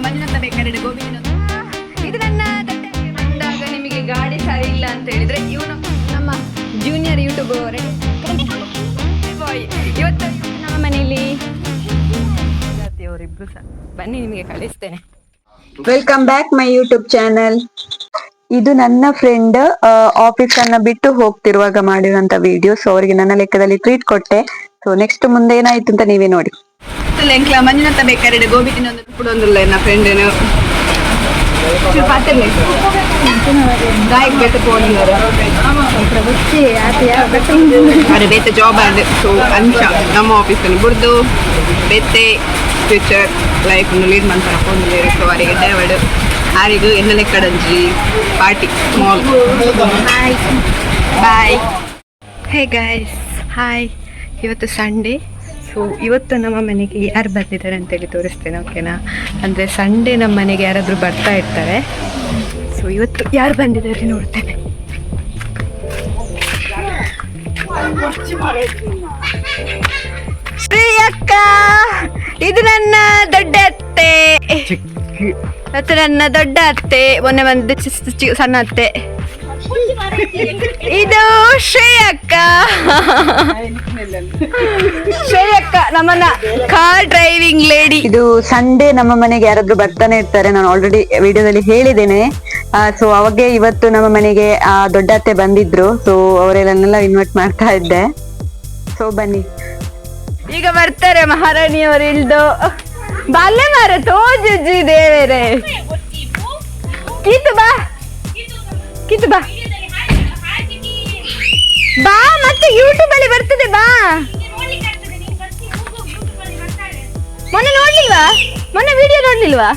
ಮಂಜುನಾಥ ಬೇಕಾದ್ರೆ ಗೋಬಿನ ಇದು ನನ್ನ ತಟ್ಟೆಗೆ ಬಂದಾಗ ನಿಮಗೆ ಗಾಡಿ ಸರಿ ಇಲ್ಲ ಅಂತ ಹೇಳಿದ್ರೆ ಇವನು ನಮ್ಮ ಜೂನಿಯರ್ ಯೂಟ್ಯೂಬರ್ ಬಾಯ್ ಇವತ್ತು ನಮ್ಮ ಮನೆಯಲ್ಲಿ ಅವರಿಬ್ರು ಸಹ ಬನ್ನಿ ನಿಮಗೆ ಕಳಿಸ್ತೇನೆ. Welcome back my YouTube channel. ಇದು ನನ್ನ ಫ್ರೆಂಡ್ ಆಫೀಸ್ ಅನ್ನ ಬಿಟ್ಟು ಹೋಗ್ತಿರುವಾಗ ಮಾಡಿರುವಂತ ವಿಡಿಯೋ. ಸೊ ಅವರಿಗೆ ನನ್ನ ಲೆಕ್ಕದಲ್ಲಿ ಟ್ರೀಟ್ ಕೊಟ್ಟೆ. ಸೊ ನೆಕ್ಸ್ಟ್ ಮುಂದೆ ಏನಾಯ್ತು ಅಂತ ನೀವೇ ನೋಡಿ. ಎಂಕ್ಲ ಮಂಜುನಾಥ ಬೇಕಾದ್ರೆ ಗೋಬಿ ತಿನ್ನೊಂದು ಕೊಡೊಂದಿಲ್ಲ ನನ್ನ ಫ್ರೆಂಡ್ ಅದೇ ಬೇತೆ ಜಾಬ್ ಆಡ್ ಸೊ ಅಂಚ ನಮ್ಮ ಆಫೀಸಲ್ಲಿ ಬುಡ್ದು ಬೇತೆ ಫ್ಯೂಚರ್ ಲೈಫ್ ಲೀಡ್ ಮಾಡ್ತಾರೆ ಹಾಕೊಂಡಿದ್ದಾರೆ. ಸೊ ಅವರಿಗೆ ಡೈವರ್ಡ್ ಆರಿಗೂ ಎಣ್ಣೆ ಕಡಂಜಿ party small boy. Hey guys hi. ಇವತ್ತು ಸಂಡೇ. ಸೊ ಇವತ್ತು ನಮ್ಮ ಮನೆಗೆ ಯಾರು ಬಂದಿದ್ದಾರೆ ಅಂತೇಳಿ ತೋರಿಸ್ತೇನೆ, ಓಕೆನಾ? ಅಂದರೆ ಸಂಡೇ ನಮ್ಮ ಮನೆಗೆ ಯಾರಾದರೂ ಬರ್ತಾ ಇರ್ತಾರೆ. ಸೊ ಇವತ್ತು ಯಾರು ಬಂದಿದ್ದಾರೆ ನೋಡ್ತೇನೆ. ಶ್ರೀ ಅಕ್ಕ, ಇದು ನನ್ನ ದೊಡ್ಡ ಅತ್ತೆ. ಮತ್ತು ನನ್ನ ದೊಡ್ಡ ಅತ್ತೆ, ಮೊನ್ನೆ ಬಂದ ಸಣ್ಣ ಅತ್ತೆ. ಇದು ಶ್ರೇಯಕ್ಕ. ಶ್ರೇಯಕ್ಕ ನಮ್ಮನ್ನ ಕಾರ್ ಡ್ರೈವಿಂಗ್ ಲೇಡಿ. ಇದು ಸಂಡೇ ನಮ್ಮ ಮನೆಗೆ ಯಾರಾದ್ರೂ ಬರ್ತಾನೆ ಇರ್ತಾರೆ. ನಾನು ಆಲ್ರೆಡಿ ವಿಡಿಯೋದಲ್ಲಿ ಹೇಳಿದ್ದೇನೆ. ಸೊ ಅವಾಗೆ ಇವತ್ತು ನಮ್ಮ ಮನೆಗೆ ದೊಡ್ಡ ಅತ್ತೆ ಬಂದಿದ್ರು. ಸೊ ಅವರೆಲ್ಲನ್ನೆಲ್ಲ ಇನ್ವೈಟ್ ಮಾಡ್ತಾ ಇದ್ದೆ. ಸೊ ಬನ್ನಿ, ಈಗ ಬರ್ತಾರೆ ಮಹಾರಾಣಿಯವರು ಇಳ್ದು. ಬಾಲ್ಯ ಮಾರ ತೋಜುಜ್ಜಿ ದೇವೇರೆ ಕಿತ್ತು ಬಾ, ಕಿತ್ತು ಬಾ ಬಾ, ಮತ್ತೆ ಯೂಟ್ಯೂಬ್ ಅಲ್ಲಿ ಬರ್ತದೆ ಬಾ. ಮೊನ್ನೆ ನೋಡ್ಲಿಲ್ವಾ? ಮೊನ್ನೆ ವಿಡಿಯೋ ನೋಡ್ಲಿಲ್ವಾ?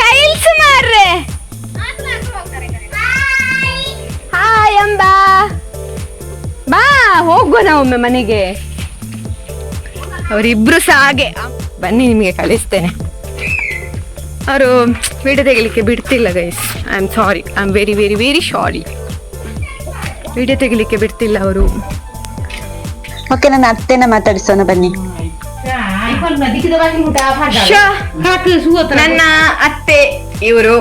ಟೈಲ್ಸ್ ಮಾರ್ರೆ. ಹಾಯ್ ಅಂಬಾ, ಬಾ ಹೋಗುವ ಒಮ್ಮೆ ಮನೆಗೆ. ಅವರಿಬ್ರು ಸಹ ಹಾಗೆ. ಬನ್ನಿ ನಿಮಗೆ ಕಳಿಸ್ತೇನೆ. ಅವರು ವಿಡಿಯೋ ತೆಗಿಲಿಕ್ಕೆ ಬಿಡ್ತಿಲ್ಲ guys. I am sorry, I am very very very sorry. Video ತೆಗಿಲಿಕ್ಕೆ ಬಿಡ್ತಿಲ್ಲ ಅವರು. ಓಕೆ, ನನ್ನ ಅತ್ತೆನ ಮಾತಾಡಿಸೋಣ ಬನ್ನಿ. ನನ್ನ ಅತ್ತೆ ಇವರು.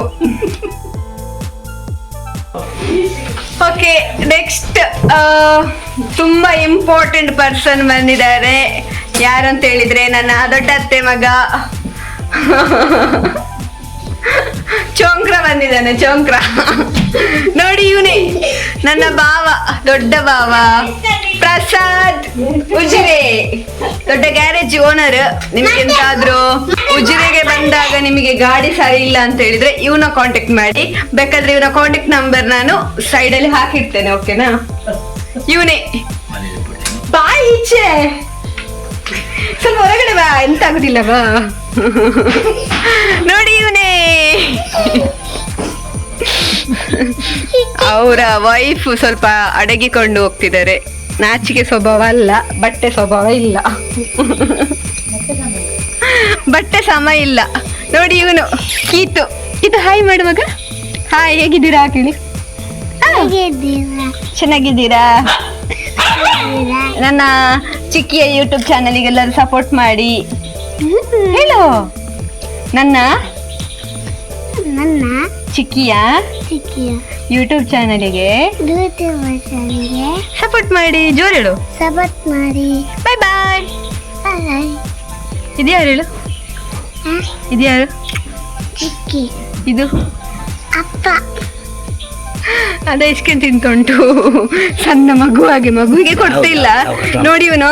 ಓಕೆ, ನೆಕ್ಸ್ಟ್ ತುಂಬಾ ಇಂಪಾರ್ಟೆಂಟ್ ಪರ್ಸನ್ ಬಂದಿದ್ದಾರೆ. ಯಾರಂತ ಹೇಳಿದ್ರೆ ನನ್ನ ದೊಡ್ಡ ಅತ್ತೆ ಮಗ ಚೋಂಕ್ರ ಬಂದಿದ್ದಾನೆ. ಚೋಂಕ್ರ ನೋಡಿ, ಇವನೇ ನನ್ನ ಭಾವ, ದೊಡ್ಡ ಭಾವ ಪ್ರಸಾದ್ ಉಜಿರೆ, ದೊಡ್ಡ ಗ್ಯಾರೇಜ್ ಓನರ್. ನಿಮ್ಗೆ ಎಂತಾದ್ರೂ ಉಜಿರೆಗೆ ಬಂದಾಗ ನಿಮಗೆ ಗಾಡಿ ಸರಿ ಇಲ್ಲ ಅಂತ ಹೇಳಿದ್ರೆ ಇವನ ಕಾಂಟ್ಯಾಕ್ಟ್ ಮಾಡಿ. ಬೇಕಾದ್ರೆ ಇವನ ಕಾಂಟ್ಯಾಕ್ಟ್ ನಂಬರ್ ನಾನು ಸೈಡ್ ಅಲ್ಲಿ ಹಾಕಿರ್ತೇನೆ, ಓಕೆನಾ? ಇವನೇ ಬಾ ಈಚೆ, ಸ್ವಲ್ಪ ಹೊರಗಡೆ ಬಾ, ಎಂತ ಆಗುದಿಲ್ಲ ಬಾ. ನೋಡಿ ಇವನೇ ಅವರ ವೈಫ್ ಸ್ವಲ್ಪ ಅಡಗಿಕೊಂಡು ಹೋಗ್ತಿದ್ದಾರೆ. ನಾಚಿಕೆ ಸ್ವಭಾವ ಅಲ್ಲ, ಬಟ್ಟೆ ಸ್ವಭಾವ ಇಲ್ಲ, ಬಟ್ಟೆ ಸಮ ಇಲ್ಲ. ನೋಡಿ ಇವನು ಕೀತು. ಇದು ಹಾಯ್ ಮಾಡು ಮಗ. ಹಾಯ್, ಹೇಗಿದ್ದೀರಾ ಕೇಳಿ. ಚೆನ್ನಾಗಿದ್ದೀರಾ? ನನ್ನ ಚಿಕ್ಕಿಯ ಯೂಟ್ಯೂಬ್ ಚಾನಲಿಗೆಲ್ಲರೂ ಸಪೋರ್ಟ್ ಮಾಡಿ. ಹೇಳು, ನನ್ನ ಚಿಕ್ಕಿಯ ಯೂಟ್ಯೂಬ್ ಚಾನಲಿಗೆ ಸಪೋರ್ಟ್ ಮಾಡಿ. ಜೋರು ಹೇಳು, ಸಪೋರ್ಟ್ ಮಾಡಿ. ಬಾಯ್ ಬಾಯ್. ಇದ್ಯಾರು ಹೇಳು, ಇದ್ಯಾರು? ಚಿಕ್ಕಿ. ಇದು ಅಪ್ಪ. ಅದ ಇಸ್ಕೊಂಡು ತಿಂತುಂಟು, ಸಣ್ಣ ಮಗುವಾಗೆ. ಮಗುವಿಗೆ ಕೊಡ್ತಿಲ್ಲ ನೋಡಿ, ಇವನು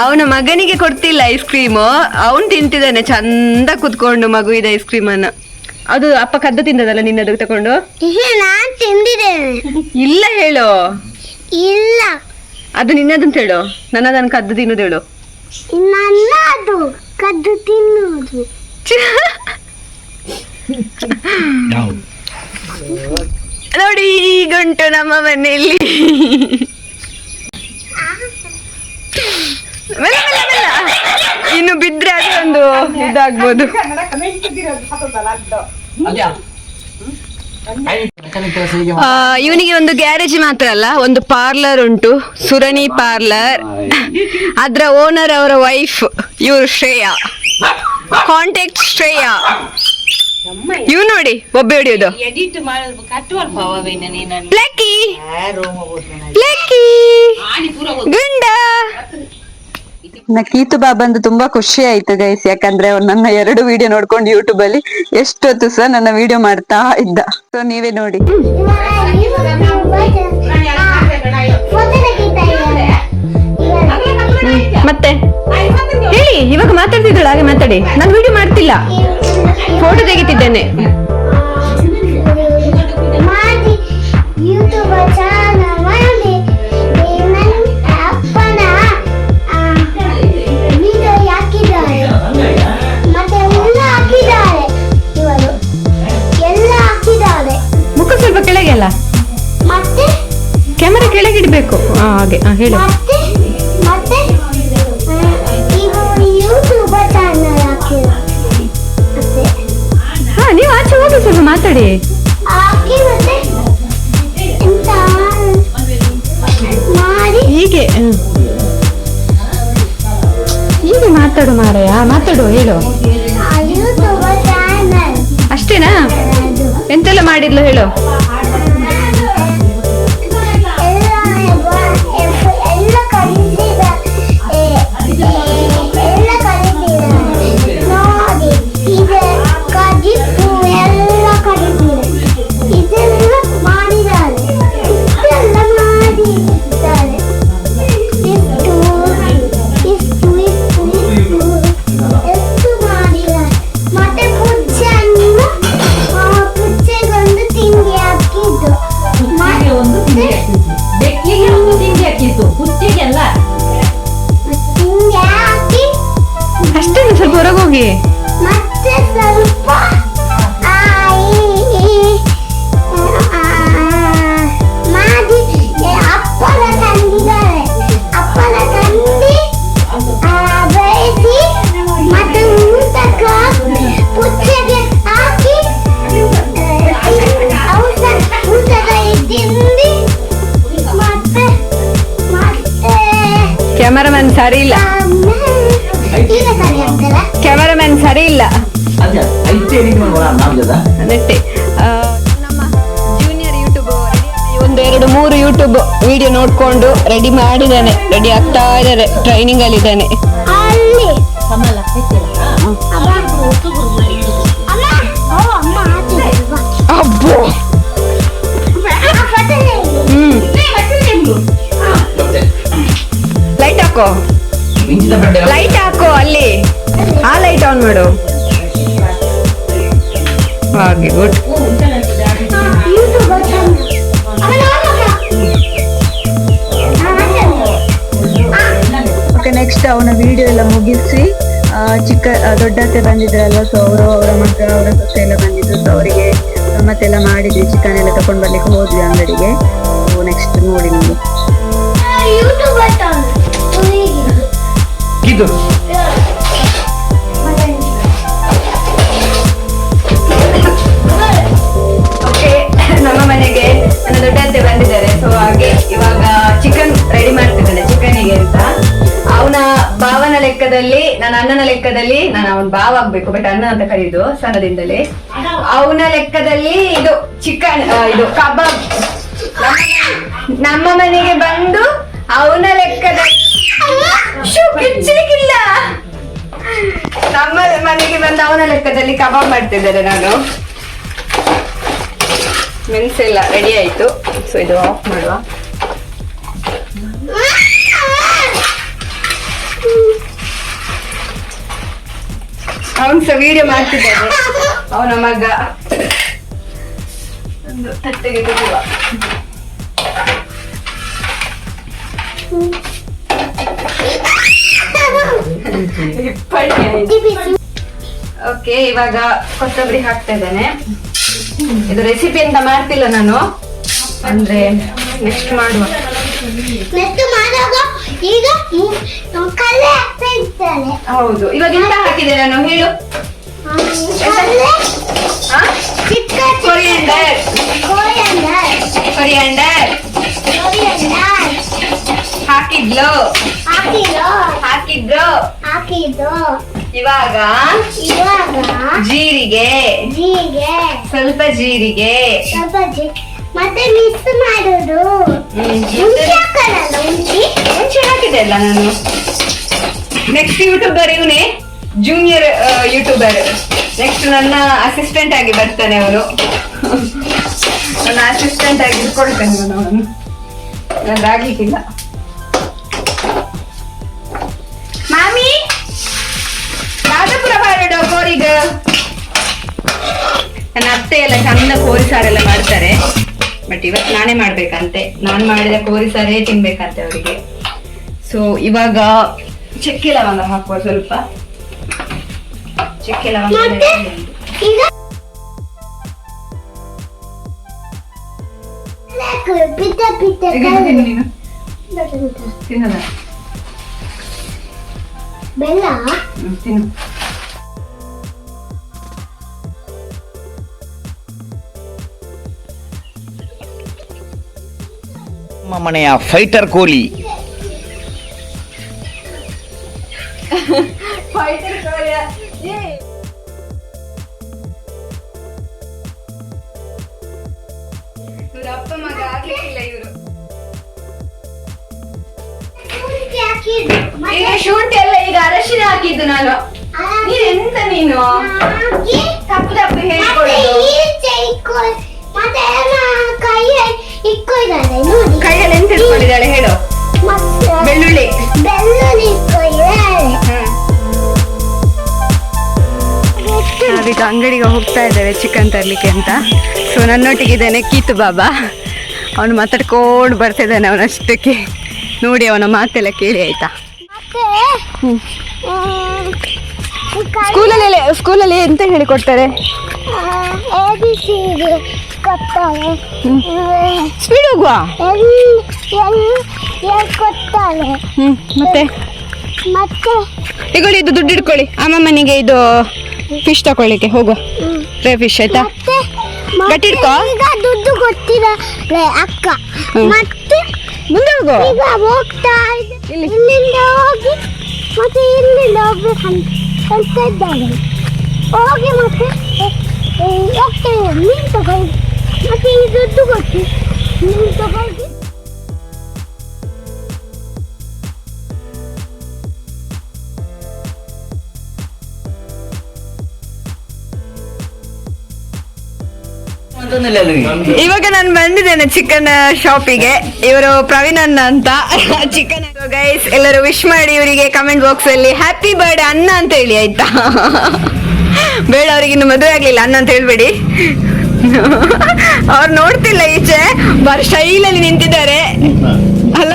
ಅವನ ಮಗನಿಗೆ ಕೊಡ್ತಿಲ್ಲ ಐಸ್ ಕ್ರೀಮು. ಅವನು ತಿಂತಿದ್ದಾನೆ ಚಂದ ಕುತ್ಕೊಂಡು ಮಗುವಿದ ಐಸ್ ಕ್ರೀಮ್ ಅನ್ನ. ಅದು ಅಪ್ಪ ಕದ್ದು ತಿಂದದಲ್ಲ ನಿನ್ನದು ತಕೊಂಡು? ನಾನ್ ತಿಂದಿದ್ದೇನೆ. ಇಲ್ಲ ಹೇಳು. ಇಲ್ಲ, ಅದು ನಿನ್ನದಂತ ಹೇಳು. ನನ್ನದನ್ನು ಕದ್ದು ತಿನ್ನುದು ಹೇಳು. ನನ್ನದು ಕದ್ದು ತಿನ್ನುವುದು. ನೋಡಿ, ಈಗುಂಟು ನಮ್ಮ ಮನೆಯಲ್ಲಿ. ಇನ್ನು ಬಿದ್ರೆ ಅದೊಂದು ಇದಾಗ್ಬೋದು. ಇವನಿಗೆ ಒಂದು ಗ್ಯಾರೇಜ್ ಮಾತ್ರ ಅಲ್ಲ, ಒಂದು ಪಾರ್ಲರ್ ಉಂಟು, ಸುರಣಿ ಪಾರ್ಲರ್. ಅದ್ರ ಓನರ್ ಅವರ ವೈಫ್ ಇವರು ಶ್ರೇಯಾ. ಕಾಂಟ್ಯಾಕ್ಟ್ ಶ್ರೇಯಾ. ಇವ್ ನೋಡಿ ಒಬ್ಬೆ ಹೊಡಿಯೋದು. ಲಕ್ಕಿ ಲಕ್ಕಿ ಗುಂಡ. ಕೀತು ಬಾಬಂದು ತುಂಬಾ ಖುಷಿ ಆಯ್ತು ಗೈಸ್, ಯಾಕಂದ್ರೆ ಅವ್ರು ನನ್ನ 2 ವಿಡಿಯೋ ನೋಡ್ಕೊಂಡು ಯೂಟ್ಯೂಬ್ ಅಲ್ಲಿ ಎಷ್ಟೊತ್ತು ಸಹ ನನ್ನ ವಿಡಿಯೋ ಮಾಡ್ತಾ ಇದ್ದ. ಸೊ ನೀವೇ ನೋಡಿ. ಮತ್ತೆ ಹೇಳಿ, ಇವಾಗ ಮಾತಾಡ್ತಿದ್ದಳು, ಹಾಗೆ ಮಾತಾಡಿ. ನಾನು ವಿಡಿಯೋ ಮಾಡ್ತಿಲ್ಲ, ಫೋಟೋ ತೆಗಿತಿದ್ದೇನೆ. ಮುಖ ಸ್ವಲ್ಪ ಕೆಳಗೆ ಅಲ್ಲ, ಕ್ಯಾಮರಾ ಕೆಳಗೆ ಇಡ್ಬೇಕು. ಹಾಗೆ ಹೇಳು. ಹಾ, ನೀವು ಆಚೆ ಹೋಗಿ ಸ್ವಲ್ಪ ಮಾತಾಡಿ. ಹೀಗೆ ಹೀಗೆ ಮಾತಾಡು ಮಾರಾಯ, ಮಾತಾಡು, ಹೇಳು. ಅಷ್ಟೇನಾ? ಎಂತೆಲ್ಲ ಮಾಡಿದ್ಲು ಹೇಳು. ಅಷ್ಟೇನು, ಸ್ವಲ್ಪ ಹೊರಗೋಗಿ. ಮತ್ತೆ ಸ್ವಲ್ಪ ಮಾದಿ ಅಪ್ಪನ ತಂದಿದ್ದಾರೆ. ಅಪ್ಪನ ತಂದಿ ಬೇಯಿಸಿ ಮತ್ತೆ ಊಟಕ್ಕ ಪುಚ್ಚಗೆ ಹಾಕಿ ಊಟದ ತಿಂದಿ ಮತ್ತೆ ಮತ್ತೆ ಕ್ಯಾಮರಾಮನ್ ಸರಿ ಇಲ್ಲ, ಕ್ಯಾಮರಾಮನ್ ಸರಿ ಇಲ್ಲ. ನೆಟ್ಟೆ ನಮ್ಮ ಜೂನಿಯರ್ ಯೂಟ್ಯೂಬ್ 1-2-3 ಯೂಟ್ಯೂಬ್ ವಿಡಿಯೋ ನೋಡ್ಕೊಂಡು ರೆಡಿ ಮಾಡಿದ್ದಾನೆ, ರೆಡಿ ಆಗ್ತಾ ಇದ್ದಾರೆ, ಟ್ರೈನಿಂಗ್ ಅಲ್ಲಿ ಇದ್ದಾನೆ. ಅಬ್ಬೋ, ಲೈಟ್ ಹಾಕೋ, ಲೈಟ್ ಹಾಕೋ ಅಲ್ಲಿ, ಆ ಲೈಟ್ ಆನ್ ಮಾಡು. ಹಾಗೆ ಗುಡ್. ನೆಕ್ಸ್ಟ್ ಅವನ ವಿಡಿಯೋ ಎಲ್ಲ ಮುಗಿಸಿ ದೊಡ್ಡತ್ತೆ ಬಂದಿದ್ರಲ್ವ, ಸೊ ಅವರ ಮಗ ಅವರ ಸೊಸೆ ಎಲ್ಲ ಬಂದಿದ್ರು. ಸೊ ಅವರಿಗೆ ಮತ್ತೆಲ್ಲ ಮಾಡಿದ್ವಿ, ಚಿಕನ್ ಎಲ್ಲ ತಕೊಂಡ್ ಬರ್ಲಿಕ್ಕೆ ಹೋದ್ವಿ ಅಂಗಡಿಗೆ. ಸೊ ನೆಕ್ಸ್ಟ್ ನೋಡಿ ನೀವು. ನಮ್ಮ ಮನೆಗೆ ನನ್ನ ದೊಡ್ಡ ಅತ್ತೆ ಬಂದಿದ್ದಾರೆ. ಸೊ ಹಾಗೆ ಇವಾಗ ಚಿಕನ್ ರೆಡಿ ಮಾಡ್ತಿದ್ದಾನೆ ಚಿಕನಿಗೆ ಅಂತ. ಅವನ ಭಾವನ ಲೆಕ್ಕದಲ್ಲಿ, ನನ್ನ ಅಣ್ಣನ ಲೆಕ್ಕದಲ್ಲಿ, ನಾನು ಅವನ ಭಾವ ಆಗ್ಬೇಕು, ಬಟ್ ಅಣ್ಣ ಅಂತ ಕರೀದು ಸಣ್ಣದಿಂದಲೇ. ಅವನ ಲೆಕ್ಕದಲ್ಲಿ ಇದು ಚಿಕನ್, ಇದು ಕಬಾಬ್ ನಮ್ಮ ಮನೆಗೆ ಬಂದು ಅವನ ಲೆಕ್ಕದಲ್ಲಿ ಕಿಚ್ಚಿಗಿಲ್ಲ, ನಮ್ಮ ಮನೆಗೆ ಬಂದು ಅವನ ಲೆಕ್ಕದಲ್ಲಿ ಕಬಾಬ್ ಮಾಡ್ತಿದ್ದಾರೆ. ನಾನು ಮೆಣಸೆಲ್ಲ ರೆಡಿ ಆಯ್ತು. ಸೊ ಇದು ಆಫ್ ಮಾಡುವ. ಅವನ್ ಸಹ ವಿಡಿಯೋ ಮಾಡ್ತಿದ್ದಾನೆ, ಅವನ ಮಗ. ಒಂದು ತಟ್ಟೆಗೆ ಬಿಡುವ. ಓಕೆ, ಇವಾಗ ಕೊತ್ತಂಬರಿ ಹಾಕ್ತಾ ಇದ್ದೇನೆ. ಇದು ರೆಸಿಪಿ ಅಂತ ಮಾಡ್ತಿಲ್ಲ ನಾನು, ಅಂದ್ರೆ ನೆಕ್ಸ್ಟ್ ಮಾಡುವ. ಹೌದು, ಇವಾಗ ಎಂತ ಹಾಕಿದೆ ನಾನು ಹೇಳು. ಕೊರಿಯಂಡರ್, ಕೊರಿಯಾಂಡರ್ ಹಾಕಿದ್ಲು ಹಾಕಿದ್ರು. ಇವಾಗ ಜೀರಿಗೆ ಸ್ವಲ್ಪ ಜೀರಿಗೆ ಮತ್ತೆ ಮಿಕ್ಸ್ ಮಾಡೋದು. ಮುಂಚೆ ಹಾಕಿದೆ ಅಲ್ಲ ನಾನು. ನೆಕ್ಸ್ಟ್ ಯೂಟ್ಯೂಬರ್ ಇವನೇ, ಜೂನಿಯರ್ ಯೂಟ್ಯೂಬರ್. ನೆಕ್ಸ್ಟ್ ನನ್ನ ಅಸಿಸ್ಟೆಂಟ್ ಆಗಿ ಬರ್ತಾನೆ ಅವನು. ನನ್ನ ಅಸಿಸ್ಟೆಂಟ್ ಆಗಿ ಇಟ್ಕೊಳ್ತಾನೆ ಅವನು. ನಂದಾಗ್ಲಿಕ್ಕಿಲ್ಲ. ಮಾಮಿ ರಾಧಾಪುರ ಬಾರಡು ಕೋರಿಗ. ನನ್ನ ಅತ್ತೆ ಎಲ್ಲ ಚಂದ ಕೋರಿ ಸಾರೆಲ್ಲ ಮಾಡ್ತಾರೆ. ಬಟ್ ಇವತ್ತು ನಾನೇ ಮಾಡ್ಬೇಕಂತೆ. ನಾನು ಮಾಡಿದ ಕೋರಿ ಸಾರೇ ತಿನ್ಬೇಕಂತೆ ಅವರಿಗೆ. ಸೊ ಇವಾಗ ಚಕ್ಕೆ ಲವಂಗ ಹಾಕುವ. ಸ್ವಲ್ಪ ಚಕ್ಕೆ ಲವಂಗ ತಿನ್ನದ ಬೆಲ್ಲ ತಿನ್ನು. ನಮ್ಮ ಮನೆಯ ಫೈಟರ್ ಕೋಲಿ. ಇವ್ರ ಅಪ್ಪ ಮಗ ಆಗ್ಲಿಕ್ಕಿಲ್ಲ ಇವರು. ಈಗ ಶುಂಠಿ ಎಲ್ಲ ಈಗ ಅರಶಿನ ಹಾಕಿದ್ದು ನಾನು. ನೀನ್ ಎಂತ ನೀನು ತಪ್ಪು ತಪ್ಪು ಹೇಳ್ಕೊಳ್ಳೋದು. ಕೈಯಲ್ಲಿ ಎಂತ ಇಟ್ಕೊಂಡಿದ್ದಾಳೆ ಹೇಳು. ಬೆಳ್ಳುಳ್ಳಿ ನಾವೀಗ ಅಂಗಡಿಗೆ ಹೋಗ್ತಾ ಇದ್ದೇವೆ ಚಿಕನ್ ತರ್ಲಿಕ್ಕೆ ಅಂತ. ಸೊ ನನ್ನೊಟ್ಟಿಗೆ ಇದ್ದೇನೆ ಕೀತು ಬಾಬಾ. ಅವನು ಮಾತಾಡ್ಕೊಂಡು ಬರ್ತಿದ್ದಾನೆ. ಅವನಷ್ಟಕ್ಕೆ ನೋಡಿ ಅವನ ಮಾತೆಲ್ಲ ಕೇಳಿ ಆಯ್ತಾ. ಸ್ಕೂಲಲ್ಲಿ ಎಂತ ಹೇಳಿಕೊಡ್ತಾರೆ? ಸ್ಪೀಡ್ ಹೋಗುವ. ಮತ್ತೆ ಇಗೊಳ್ಳಿ, ಇದು ದುಡ್ಡು ಇಟ್ಕೊಳ್ಳಿ. ಅಮ್ಮಮ್ಮನಿಗೆ ಇದು ಫಿಶ್ ತಕೊಳ್ಳಿಕ್ಕೆ ಹೋಗುವ. ಫ್ರೈ ಫಿಶ್ ಆಯ್ತಾ? ಗಟ್ಟಿ ಇಟ್ಕೋ. ದುಡ್ಡು ಕೊಟ್ಟಿದ ಅಕ್ಕ ಮತ್ತೆ ಮುಂದೆ ಹೋಗು. ಈಗ ಹೋಗ್ತಾ ಇಲ್ಲಿಂದ ಹೋಗಿ ಮತ್ತೆ ಇಲ್ಲಿಂದ ಹೋಗ್ಬೇಕಂತ ಇದ್ದಾರೆ. ಹೋಗಿ ಮತ್ತೆ ಹೋಗ್ತೇವೆ. ನೀನು ತಗೊಳ್ಳಿ ಮತ್ತೆ ಈ ದುಡ್ಡು ಕೊಟ್ಟು ನೀನು ತಗೊಳ್ಳಿ. ಇವಾಗ ನಾನು ಬಂದಿದ್ದೇನೆ ಚಿಕನ್ ಶಾಪಿಗೆ. ಇವರು ಪ್ರವೀಣ್ ಅಣ್ಣ ಅಂತ ಚಿಕನ್. ಗೈಸ್ ಎಲ್ಲರೂ ವಿಶ್ ಮಾಡಿ ಇವರಿಗೆ ಕಮೆಂಟ್ ಬಾಕ್ಸ್ ಅಲ್ಲಿ ಹ್ಯಾಪಿ ಬರ್ಡೇ ಅಣ್ಣ ಅಂತ ಹೇಳಿ ಆಯ್ತಾ. ಬೇಡ, ಅವ್ರಿಗೆ ಇನ್ನು ಮದುವೆ ಆಗ್ಲಿಲ್ಲ ಅಣ್ಣ ಅಂತ ಹೇಳ್ಬೇಡಿ. ಅವ್ರು ನೋಡ್ತಿಲ್ಲ ಈಚೆ, ಬರ್ ಶೈಲಲ್ಲಿ ನಿಂತಿದ್ದಾರೆ ಅಲ್ಲ.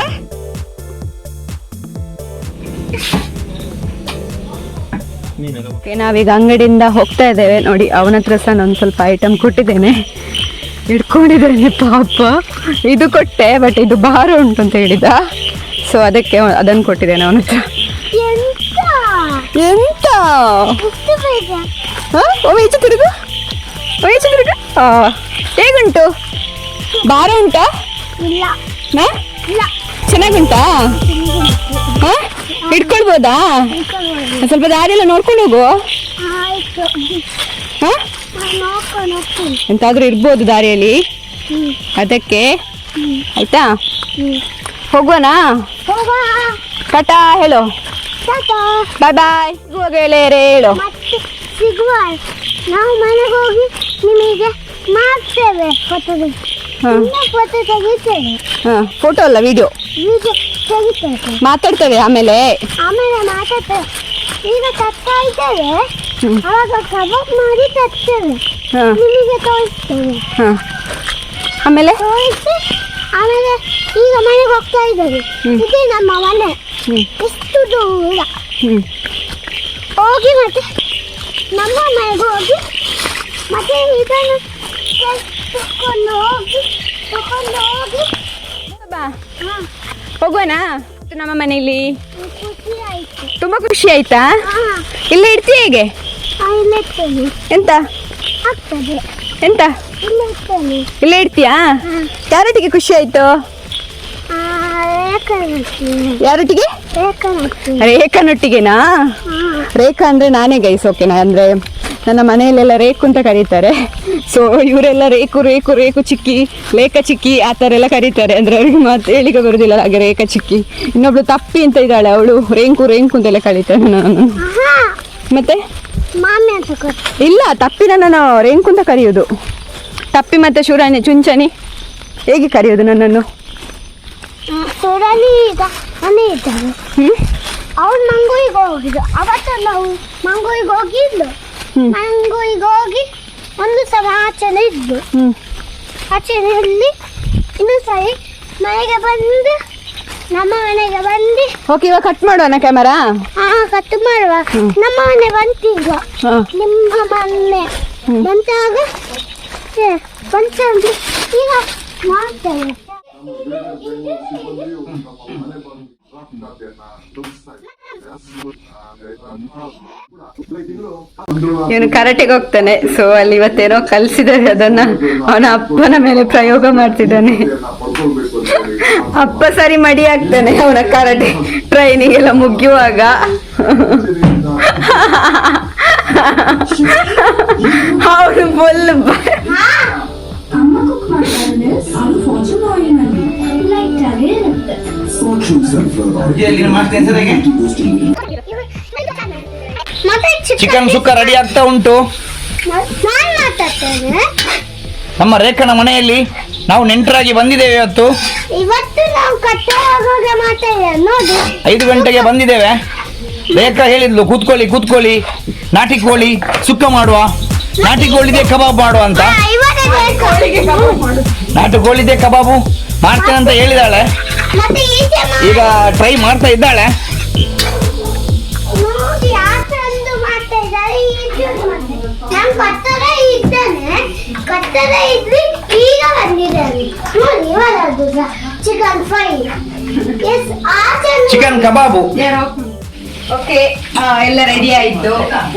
ನಾವೀಗ ಅಂಗಡಿಯಿಂದ ಹೋಗ್ತಾ ಇದ್ದೇವೆ. ನೋಡಿ ಅವನ ಹತ್ರ ಸಹ ನಾನು ಸ್ವಲ್ಪ ಐಟಮ್ ಕೊಟ್ಟಿದ್ದೇನೆ, ಇಟ್ಕೊಂಡಿದ್ದೇನೆ ಪಾಪ. ಇದು ಕೊಟ್ಟೆ, ಬಟ್ ಇದು ಭಾರ ಉಂಟು ಅಂತ ಹೇಳಿದ. ಸೊ ಅದಕ್ಕೆ ಅದನ್ನು ಕೊಟ್ಟಿದ್ದೇನೆ ಅವನ ಹತ್ರ. ಎಂತ ಈಚೆ ತಿರುಗು, ಈಚೆ ತಿರುಗು. ಹೇಗುಂಟು? ಭಾರ ಉಂಟಾ? ಚೆನ್ನಾಗುಂಟಾ? ಇಟ್ಕೊಳ್ಬೋದಾ? ಸ್ವಲ್ಪ ದಾರಿ ಎಲ್ಲ ನೋಡ್ಕೊಂಡು ಹೋಗು. ಎಂತಾದ್ರೂ ಇರ್ಬೋದು ದಾರಿಯಲ್ಲಿ, ಅದಕ್ಕೆ ಆಯ್ತಾ. ಹೋಗುವನಾ? ಟಾಟಾ ಹೇಳು. ಬಾಯ್ ಬಾಯ್. ಸಿಗುವಾಗ ಹೇಳು. ಸಿಗುವ. ನಾವು ಮನೆಗೆ ಹೋಗಿ ನಿಮಗೆ ಮಾಡ್ತೇವೆ ಫೋಟೋ ತೆಗಿತೇವೆ. ಫೋಟೋ ಅಲ್ಲ, ವಿಡಿಯೋ ತೆಗಿತೇವೆ. ಮಾತಾಡ್ತೇವೆ ಆಮೇಲೆ ಮಾತಾಡ್ತೇವೆ. ಈಗ ತರ್ತಾ ಇದ್ದೇವೆ, ಅವಾಗ ಕಬಾಬ್ ಮಾಡಿ ತರ್ತೇವೆ, ನಿಮಗೆ ತೋರಿಸ್ತೇವೆ. ಆಮೇಲೆ ಆಮೇಲೆ ಈಗ ಮನೆಗೆ ಹೋಗ್ತಾ ಇದ್ದೇವೆ. ಇದೇ ನಮ್ಮ ಮನೆ. ಎಷ್ಟು ದೂರ ಹೋಗಿ ಮತ್ತೆ ನಮ್ಮ ಮನೆಗೆ ಹೋಗಿ ಮತ್ತೆ ಇದನ್ನು ತಕೊಂಡು ಹೋಗಿ ಹೋಗುವನಾ? ನಮ್ಮ ಮನೆಯಲ್ಲಿ ಖುಷಿ ಆಯ್ತು. ತುಂಬಾ ಖುಷಿ ಆಯ್ತಾ? ಇಲ್ಲೇ ಇರ್ತೀಯ ಹೇಗೆ? ಇಲ್ಲಿರ್ತೇನೆ. ಎಂತ ಆಗ್ತದೆ. ಎಂತ ಇಲ್ಲೇ ಇಡ್ತೀಯಾ? ಯಾರೊಟ್ಟಿಗೆ ಖುಷಿ ಆಯ್ತು? ಯಾರೊಟ್ಟಿಗೆ? ರೇಖನೊಟ್ಟಿಗೆನಾ? ರೇಖಾ ಅಂದ್ರೆ ನಾನೇ ಗೈಸ್, ಓಕೆನಾ? ಅಂದ್ರೆ ನನ್ನ ಮನೆಯಲ್ಲೆಲ್ಲ ರೇಖು ಅಂತ ಕರೀತಾರೆ. ಸೊ ಇವರೆಲ್ಲ ರೇಖು ರೇಖು ರೇಖು ಚಿಕ್ಕಿ, ಲೇಖ ಚಿಕ್ಕಿ ಆ ಥರ ಎಲ್ಲ ಕರೀತಾರೆ. ಅಂದ್ರೆ ಅವ್ರಿಗೆ ಮತ್ತೆ ಹೇಳಿಕೆ ಬರುದಿಲ್ಲ ಹಾಗೆ ರೇಖಾ ಚಿಕ್ಕಿ. ಇನ್ನೊಬ್ಳು ತಪ್ಪಿ ಅಂತ ಇದ್ದಾಳೆ, ಅವಳು ರೇಂಕು ರೇಂಕು ಅಂತೆಲ್ಲ ಕರೀತಾಳೆ ನಾನು. ಮತ್ತೆ ಇಲ್ಲ, ತಪ್ಪಿನ ನಾನು ರೇಂಕು ಅಂತ ಕರೆಯೋದು. ತಪ್ಪಿ ಮತ್ತೆ ಶೂರಾಣಿ ಚುಂಚನಿ ಹೇಗೆ ಕರೆಯೋದು ನನ್ನನ್ನು? ಅವ್ರು ಮಂಗೂರಿಗೆ ಹೋಗಿದ್ದು, ಅವತ್ತು ನಾವು ಮಂಗೂರಿಗೆ ಹೋಗಿದ್ದು. ಮಂಗೂರಿಗೆ ಹೋಗಿ ಒಂದು ಸಲ ಆಚರಣೆ ಇದ್ದು, ಆಚರಣೆಯಲ್ಲಿ ಇನ್ನೊಂದು ಸರಿ ಮನೆಗೆ ಬಂದು ನಮ್ಮ ಮನೆಗೆ ಬಂದು. ಓಕೆ, ಇವಾಗ ಕಟ್ ಮಾಡೋಣ ಕ್ಯಾಮರಾ? ಕಟ್ ಮಾಡುವ. ನಮ್ಮ ಮನೆ ಬಂತೀಗ, ನಿಮ್ಮ ಮನೆ ಬಂತಾಗ ಬಂತಂದ್ರೆ ಈಗ ಮಾಡ್ತೇವೆ. ಇವನು ಕರಾಟೆಗೆ ಹೋಗ್ತಾನೆ. ಸೊ ಅಲ್ಲಿ ಇವತ್ತೇನೋ ಕಲಿಸಿದ್ದಾರೆ, ಅದನ್ನ ಅವನ ಅಪ್ಪನ ಮೇಲೆ ಪ್ರಯೋಗ ಮಾಡ್ತಿದ್ದಾನೆ. ಅಪ್ಪ ಸರಿ ಮಡಿ ಆಗ್ತಾನೆ ಅವನ ಕರಾಟೆ ಟ್ರೈನಿಂಗ್ ಎಲ್ಲ ಮುಗಿಯುವಾಗ. ಅವನು ಫುಲ್ ಚಿಕನ್ ಸುಕ್ಕ ರೆಡಿ ಆಗ್ತಾ ಉಂಟು ನಮ್ಮ ರೇಖನ ಮನೆಯಲ್ಲಿ. ನಾವು ನೆಂಟರಾಗಿ ಬಂದಿದ್ದೇವೆ ಇವತ್ತು. ನಾವು ನೋಡಿ 5 ಗಂಟೆಗೆ ಬಂದಿದ್ದೇವೆ. ರೇಖಾ ಹೇಳಿದ್ಲು ಕೂತ್ಕೊಳ್ಳಿ ಕೂತ್ಕೊಳ್ಳಿ, ನಾಟಿ ಕೋಳಿ ಸುಕ್ಕ ಮಾಡುವ, ನಾಟಿ ಕೋಳಿದೆ ಕಬಾಬ್ ಮಾಡುವ ಅಂತ. ನಾಟಿ ಕೋಳಿದೆ ಕಬಾಬು ಮಾಡ್ತೇನೆ ಅಂತ ಹೇಳಿದಾಳೆ. ಈಗ ಟ್ರೈ ಮಾಡ್ತಾ ಇದ್ದಾಳೆ. ಚಿಕನ್ ಕಬಾಬು. ಓಕೆ, ಎಲ್ಲ ರೆಡಿ ಆಯ್ತು.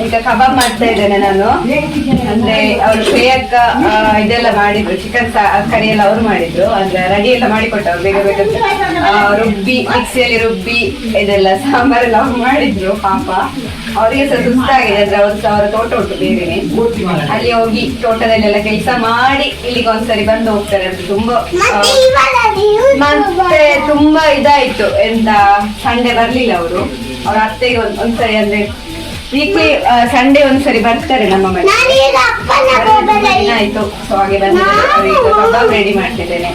ಈಗ ಕಬಾಬ್ ಮಾಡ್ತಾ ಇದ್ದೇನೆ ನಾನು. ಅಂದ್ರೆ ಅವ್ರು ಶ್ರೇಯಕ್ಕ ಇದೆಲ್ಲ ಮಾಡಿದ್ರು, ಚಿಕನ್ ಕರಿ ಎಲ್ಲ ಅವ್ರು ಮಾಡಿದ್ರು. ಅಂದ್ರೆ ರೆಡಿ ಎಲ್ಲ ಮಾಡಿಕೊಟ್ಟವ್ರು ಬೇಗ ಬೇಗ ರುಬ್ಬಿ, ಮಿಕ್ಸಿಯಲ್ಲಿ ರುಬ್ಬಿ ಇದೆಲ್ಲ ಸಾಂಬಾರೆಲ್ಲ ಅವ್ರು ಮಾಡಿದ್ರು. ಪಾಪ ಅವರಿಗೆ ಸಹ ಸುಸ್ತಾಗಿದೆ. ಅಂದ್ರೆ ಅವರ ತೋಟ ಉಂಟು ಬೇರೆನೆ, ಅಲ್ಲಿ ಹೋಗಿ ತೋಟದಲ್ಲೆಲ್ಲ ಕೆಲಸ ಮಾಡಿ ಇಲ್ಲಿಗೆ ಒಂದ್ಸರಿ ಬಂದು ಹೋಗ್ತಾರೆ. ಅದು ತುಂಬಾ ಮತ್ತೆ ತುಂಬಾ ಇದಾಯ್ತು. ಎಂತ ಸಂಡೆ ಬರ್ಲಿಲ್ಲ ಅವರು. ಅವ್ರ ಅತ್ತೆಗೆ ಒಂದ್ಸರಿ ಅಂದ್ರೆ ವೀಕ್ಲಿ ಸಂಡೇ ಒಂದ್ಸರಿ ಬರ್ತಾರೆ ನಮ್ಮ ಮನೆ. ಆಯ್ತು. ಸೊ ಹಾಗೆ ಬಂದಿದ್ದಾರೆ. ಕಬಾಬ್ ರೆಡಿ ಮಾಡ್ತಿದ್ದೇನೆ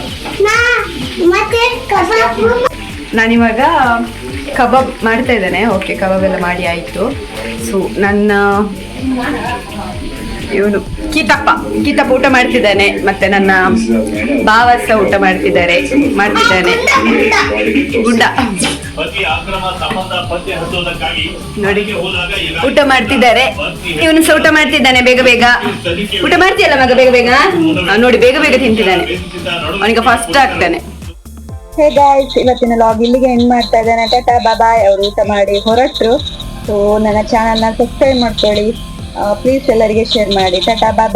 ನಾನಿವಾಗ. ಕಬಾಬ್ ಮಾಡ್ತಾ ಇದ್ದೇನೆ. ಓಕೆ, ಕಬಾಬ್ ಎಲ್ಲ ಮಾಡಿ ಆಯ್ತು. ಸೊ ನನ್ನ ಇವನು ಕೀತಪ್ಪ ಊಟ ಮಾಡ್ತಿದ್ದಾನೆ. ಮತ್ತೆ ನನ್ನ ಭಾವ ಸಹ ಊಟ ಮಾಡ್ತಿದ್ದಾನೆ. ಗುಡ್ಡ ನೋಡಿ ಊಟ ಮಾಡ್ತಿದ್ದಾರೆ. ಇವನು ಸಹ ಊಟ ಮಾಡ್ತಿದ್ದಾನೆ. ಬೇಗ ಬೇಗ ಊಟ ಮಾಡ್ತೀಯಲ್ಲ ಮಗ, ಬೇಗ ಬೇಗ ನೋಡಿ, ಬೇಗ ಬೇಗ ತಿಂತಿದ್ದಾನೆ. ಅವನಿಗೆ ಫಸ್ಟ್ ಆಗ್ತಾನೆ. ಹೇ ಗಾಯ್ಸ್, ಇವತ್ತಿನ ಲಾಗ್ ಇಲ್ಲಿಗೆ ಎಂಡ್ ಮಾಡ್ತಾ ಇದ್ದೇನೆ. ಟಾಟಾ ಬಾಯ್. ಅವರು ಊಟ ಮಾಡಿ ಹೊರಟ್ರು. ಸೊ ನನ್ನ ಚಾನಲ್ನ ಸಬ್ಸ್ಕ್ರೈಬ್ ಮಾಡ್ಕೊಳ್ಳಿ ಪ್ಲೀಸ್, ಎಲ್ಲರಿಗೆ ಶೇರ್ ಮಾಡಿ. ಟಾಟಾ ಬಾಯ್.